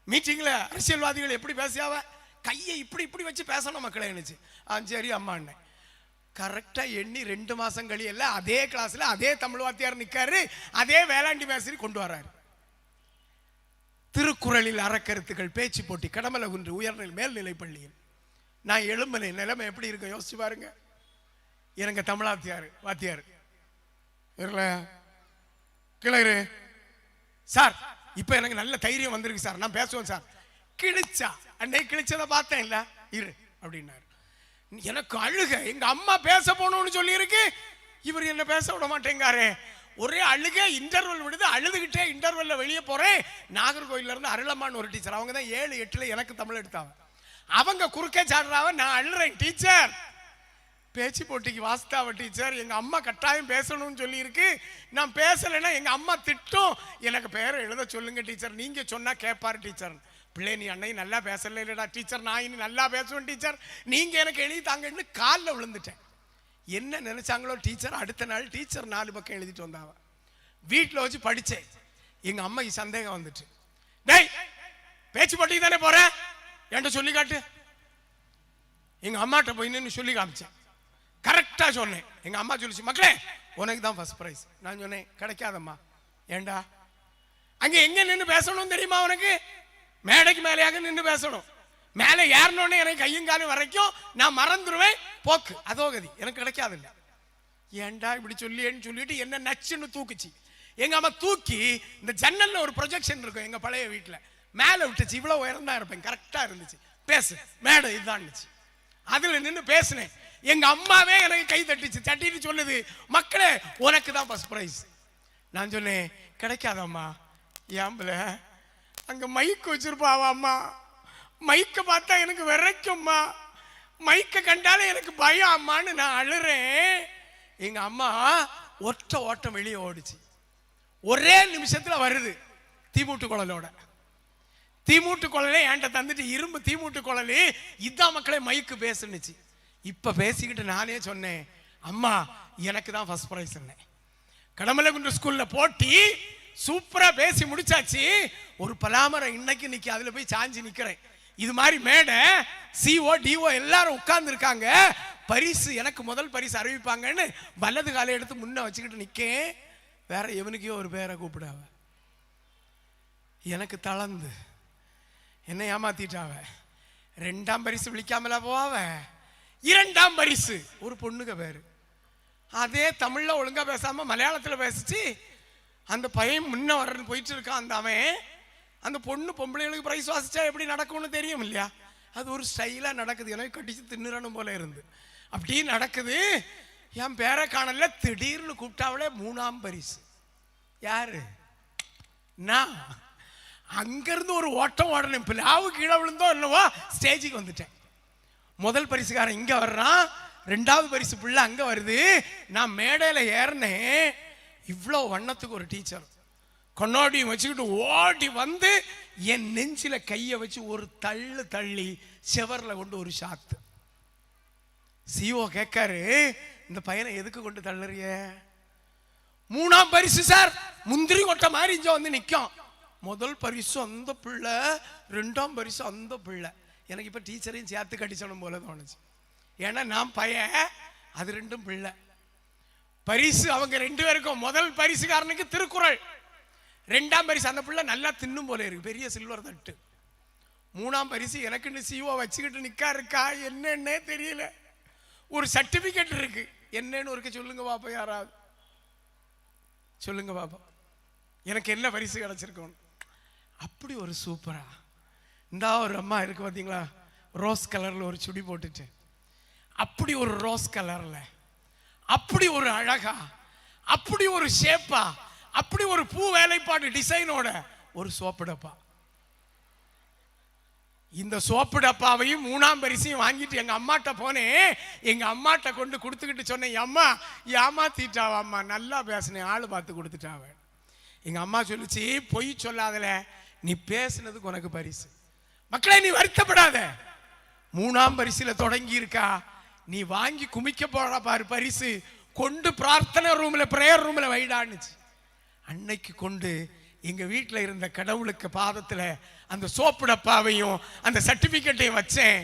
மீட்டிங்ல அரசியல்வாதிகள் எப்படி பேசியாவ, கையை இப்படி இப்படி வச்சு பேசணும் மக்களே நினைச்சு. சரி அம்மா. கரெக்டா எண்ணி 2 மாசம் கழியல்ல அதே கிளாஸ்ல அதே தமிழ் வாத்தியார் நிக்காரு, அதே வேளாண்டி மேசரி கொண்டு வர்றாரு. திருக்குறளில் அறக்கருத்துக்கள் பேச்சு போட்டி கடமலகுன்று உயர்நிலை மேல்நிலை பள்ளியில். நான் எழும்பனை நிலைமை எப்படி இருக்கு யோசிச்சு பாருங்க. எனக்கு தமிழ் வாத்தியார் கிளறு சார், இப்ப எனக்கு நல்ல தைரியம் வந்திருக்கு சார், நான் பேசுவேன் சார். கிழிச்சா அன்னை கிழிச்சதை பார்த்தேன் இல்ல, இரு அப்படின்னாரு. எனக்கு அழுக. எங்க அம்மா பேச போனோம்னு சொல்லி இருக்கு, இவர் என்ன பேச விட மாட்டேங்காரு. ஒரே அழுக. இன்டர்வல் விடுது, அழுதுகிட்டே இன்டர்வல்ல வெளியே போறேன். நாகர்கோயில இருந்து அருளம்மான்னு ஒரு டீச்சர், அவங்க தான் 7, 8ல எனக்கு தமிழ் எடுத்தாங்க. அவங்க குறுக்கே சாடுறாவ, நான் அழுறேன். டீச்சர் பேச்சு போட்டிக்கு வாஸ்தாவ டீச்சர், எங்க அம்மா கட்டாயம் பேசணும்னு சொல்லி இருக்கு, நான் பேசலைன்னா எங்க அம்மா திட்டும், எனக்கு பேரை எழுத சொல்லுங்க டீச்சர், நீங்க சொன்னா கேட்பாரு டீச்சர். பிள்ளை நீ அன்னை நல்லா பேசல இல்லடா டீச்சர், நான் இனி நல்லா பேசுவேன் டீச்சர், நீங்க எனக்கு எழுதி தாங்கன்னு காலில் விழுந்துட்டேன். என்ன நினைச்சாங்களோ டீச்சர், அடுத்த நாள் டீச்சர் 4 பக்கம் எழுதிட்டு வந்தாவ. வீட்டில் வச்சு படிச்சேன். எங்க அம்மாக்கு சந்தேகம் வந்துட்டு, டேய் பேச்சு போட்டிக்கு தானே போறேன், என்கிட்ட சொல்லி காட்டு. எங்க அம்மாட்ட போய் நின்று சொல்லி காமிச்சேன். கரெக்டா சொன்னேன். எங்க அம்மா சொல்லிச்சு, மக்களே உனக்கு தான் ஃபர்ஸ்ட் பிரைஸ். நான் சொன்னேன், கிடைக்காதம்மா. ஏண்டா? அங்க எங்க நின்று பேசணும் தெரியுமா உனக்கு? மேடைக்கு மேலேயாக நின்று பேசணும். மேலே ஏறணும்னு எனக்கு கையங்காலும் வரைக்கும் நான் மறந்துடுவேன், போக்கு அதோகதி, எனக்கு கிடைக்காது. இல்லை ஏண்டா இப்படி சொல்லியேன்னு சொல்லிட்டு என்ன நச்சுன்னு தூக்குச்சு. எங்க அம்மா தூக்கி இந்த ஜன்னல்ல ஒரு ப்ரொஜெக்ஷன் இருக்கும் எங்க பழைய வீட்டுல, மேலே விட்டுச்சு. இவ்வளவு உயரம் தான் இருப்பேன், கரெக்டா இருந்துச்சு. பேசு மேடை இதுதான். அதுல நின்று பேசினேன். எங்க அம்மாவே எனக்கு கை தட்டிச்சு. தட்டிட்டு சொல்லுது, மக்களே உனக்கு தான் ஃபர்ஸ்ட் பிரைஸ். நான் சொன்னேன், கிடைக்காதம்மா. ஏம்பல அங்க மைக் வச்சிருப்பாவா அம்மா, மைக்க பார்த்தா எனக்கு விரைக்கும்மா, மைக்க கண்டாலே எனக்கு பயம் அம்மான்னு நான் அழுறேன். எங்க அம்மா ஒற்ற ஓட்டம் வெளியே ஓடிச்சு. ஒரே நிமிஷத்துல வருது தீமூட்டு குழலோட. தீமூட்டு குழலே என்கிட்ட தந்துட்டு, இரும்பு தீமூட்டு குழலு இதான் மக்களே மைக்கு பேசுனுச்சு. இப்ப பேசிக்கிட்டு நானே சொன்னேன், அம்மா எனக்கு தான் ஃபர்ஸ்ட் பிரைஸ். கடமலகுன்று ஸ்கூல்ல போட்டி சூப்பரா பேசி முடிச்சாச்சு. ஒரு பலாமரம் இன்னைக்கு நிக்க, அதுல போய் சாஞ்சி நிக்கிறேன். இது மாதிரி மேடை சிஓ டிஓ எல்லாரும் உட்கார்ந்து இருக்காங்க. பரிசு எனக்கு முதல் பரிசு அறிவிப்பாங்கன்னு வலது காலை எடுத்து முன்ன வச்சுக்கிட்டு நிக்கேன். வேற எவனுக்கோ ஒரு பேரை கூப்பிடாவ. எனக்கு தளர்ந்து என்ன ஏமாத்திட்டாவ. 2ஆம் பரிசு விழிக்காமலா போவாவ. 2ஆம் பரிசு ஒரு பொண்ணுக்கு பேரு. அதே தமிழ்ல ஒழுங்கா பேசாம மலையாளத்துல பேசிச்சு. அந்த பையன் முன்ன வர்றன்னு போயிட்டு இருக்கான். அந்த அவன் அந்த பொண்ணு பொம்பளைகளுக்கு பிரைஸ் வாசிச்சா எப்படி நடக்கும்னு தெரியும் இல்லையா? அது ஒரு ஸ்டைலா நடக்குது. எனக்கு கட்டிச்சு தின்னுறணும் போல இருந்து அப்படி நடக்குது. என் பேரை காணல. திடீர்னு கூப்பிட்டாவளே 3ஆம் பரிசு. யாரு? நான். அங்கிருந்து ஒரு ஓட்டம் ஓடணும், பிளாவு கீழே விழுந்தோ என்னவோ ஸ்டேஜுக்கு வந்துட்டேன். முதல் பரிசுக்காரன் இங்க வர்றான், ரெண்டாவது பரிசு பிள்ளை அங்க வருது. நான் மேடையில ஏறினேன். இவ்வளோ வண்ணத்துக்கு ஒரு டீச்சர் கொண்டாடியும் வச்சுக்கிட்டு ஓடி வந்து என் நெஞ்சில கையை வச்சு ஒரு தள்ளு தள்ளி செவர்ல கொண்டு ஒரு சாத்து. சிஓ கேட்காரு, இந்த பையனை எதுக்கு கொண்டு தள்ளுறிய? மூணாம் பரிசு சார், முந்திரி கொட்டை மாதிரி இங்க வந்து நிற்கும். முதல் பரிசு அந்த பிள்ளை, ரெண்டாம் பரிசு அந்த பிள்ளை. எனக்கு இப்போ டீச்சரையும் சேர்த்து கட்டிச்சணும் போல தோணுச்சு. ஏன்னா நான் பையன், அது ரெண்டும் பிள்ளை. பரிசு அவங்க ரெண்டு பேருக்கும். முதல் பரிசுக்காரனுக்கு திருக்குறள், ரெண்டாம் பரிசு அந்த பிள்ளை நல்லா தின்னும் போல இருக்கு, பெரிய சில்வர் தட்டு. மூணாம் பரிசு எனக்குன்னு சிஓ வச்சுக்கிட்டு இருக்கா என்னன்னே தெரியல. ஒரு சர்டிபிகேட் இருக்கு, என்னன்னு ஒருக்க சொல்லுங்க பாப்பா, யாராவது சொல்லுங்க பாப்பா, எனக்கு என்ன பரிசு கிடைச்சிருக்கோம். அப்படி ஒரு சூப்பரா இந்த ஒரு அம்மா இருக்கு பார்த்தீங்களா, ரோஸ் கலர்ல ஒரு சுடி போட்டுட்டு, அப்படி ஒரு ரோஸ் கலர்ல, அப்படி ஒரு அழகா, அப்படி ஒரு ஷேப்பா, அப்படி ஒரு பூ வேலைப்பாடு டிசைனோட ஒரு சோப்பு டப்பா. இந்த சோப்பு டப்பாவையும் மூணாம் பரிசையும் வாங்கிட்டு எங்க அம்மாட்ட போனேன். எங்க அம்மாட்ட கொண்டு கொடுத்துக்கிட்டு சொன்னேன், அம்மா ஏமாத்திட்டாவாம்மா, நல்லா பேசினேன், ஆளு பார்த்து கொடுத்துட்டாவ. எங்க அம்மா சொல்லிச்சு, பொய் சொல்லாதல, நீ பேசுனதுக்கு உனக்கு பரிசு. மக்களே நீ வருத்தப்படாத, மூணாம் பரிசுல தொடங்கி இருக்கா, நீ வாங்கி குமிக்க போற பாரு பரிசு, கொண்டு பிரார்த்தனை ரூம்ல பிரேயர் ரூம்ல வைடான்னுச்சு. அன்னைக்கு கொண்டு எங்க வீட்டில் இருந்த கடவுளுக்கு பாதத்துல அந்த சோப்பு டப்பாவையும் அந்த சர்டிபிகேட்டையும் வச்சேன்.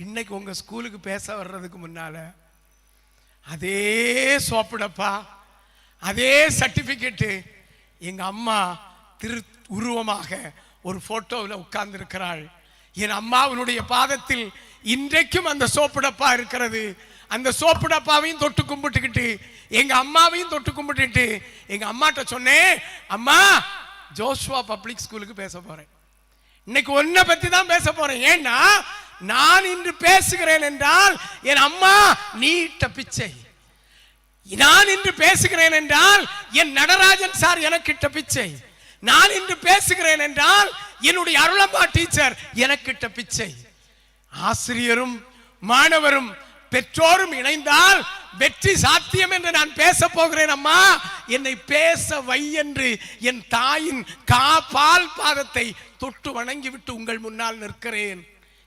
இன்னைக்கு உங்க ஸ்கூலுக்கு பேச வர்றதுக்கு முன்னால அதே சோப்பு டப்பா, அதே சர்டிபிகேட்டு எங்க அம்மா திரு உருவமாக ஒரு போட்டோவில் உட்கார்ந்து இருக்கிறாள். என் அம்மாவினுடைய பாதத்தில் இன்றைக்கும் அந்த சோப்பு டப்பா இருக்கிறது. அந்த சோப்பு டப்பாவையும் தொட்டு கும்பிட்டுக்கிட்டு, எங்க அம்மாவையும் தொட்டு கும்பிட்டுட்டு எங்க அம்மாட்ட சொன்னேன், அம்மா ஜோஷுவா பப்ளிக் ஸ்கூலுக்கு பேச போறேன். இன்னைக்கு ஒன்ன பத்தி தான் பேச போறேன். ஏன்னா நான் இன்று பேசுகிறேன் என்றால் என் அம்மா நீட்ட பிச்சை, நான் இன்று பேசுகிறேன் என்றால் என் நடராஜன் சார் எனக்கிட்ட பிச்சை, நான் இன்று பேசுகிறேன் என்றால் என்னுடைய அருளம்மா டீச்சர் எனக்கிட்ட பிச்சை. ஆசிரியரும் மாணவரும் பெற்றோரும் இணைந்தால் வெற்றி சாத்தியம் என்று நான் பேச போகிறேன். அம்மா என்னை பேச வை என்று என் தாயின் பால் பாதத்தை தொட்டு வணங்கிவிட்டு உங்கள் முன்னால் நிற்கிறேன்.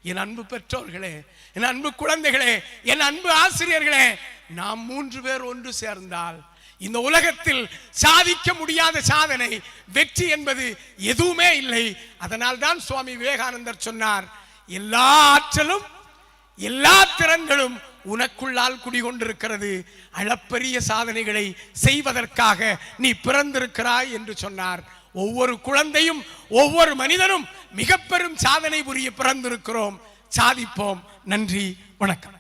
என் அன்பு பெற்றோர்களே, என் அன்பு குழந்தைகளே, என் அன்பு ஆசிரியர்களே, நாம் 3 பேர் ஒன்று சேர்ந்தால் இந்த உலகத்தில் சாதிக்க முடியாத சாதனை, வெற்றி என்பது எதுவுமே இல்லை. அதனால் தான் சுவாமி விவேகானந்தர் சொன்னார், எல்லா ஆற்றலும் எல்லா திறன்களும் உனக்குள்ளால் குடிகொண்டிருக்கிறது, அளப்பரிய சாதனைகளை செய்வதற்காக நீ பிறந்திருக்கிறாய் என்று சொன்னார். ஒவ்வொரு குழந்தையும் ஒவ்வொரு மனிதனும் மிக பெரும் சாதனை புரிய பிறந்திருக்கிறோம். சாதிப்போம். நன்றி, வணக்கம்.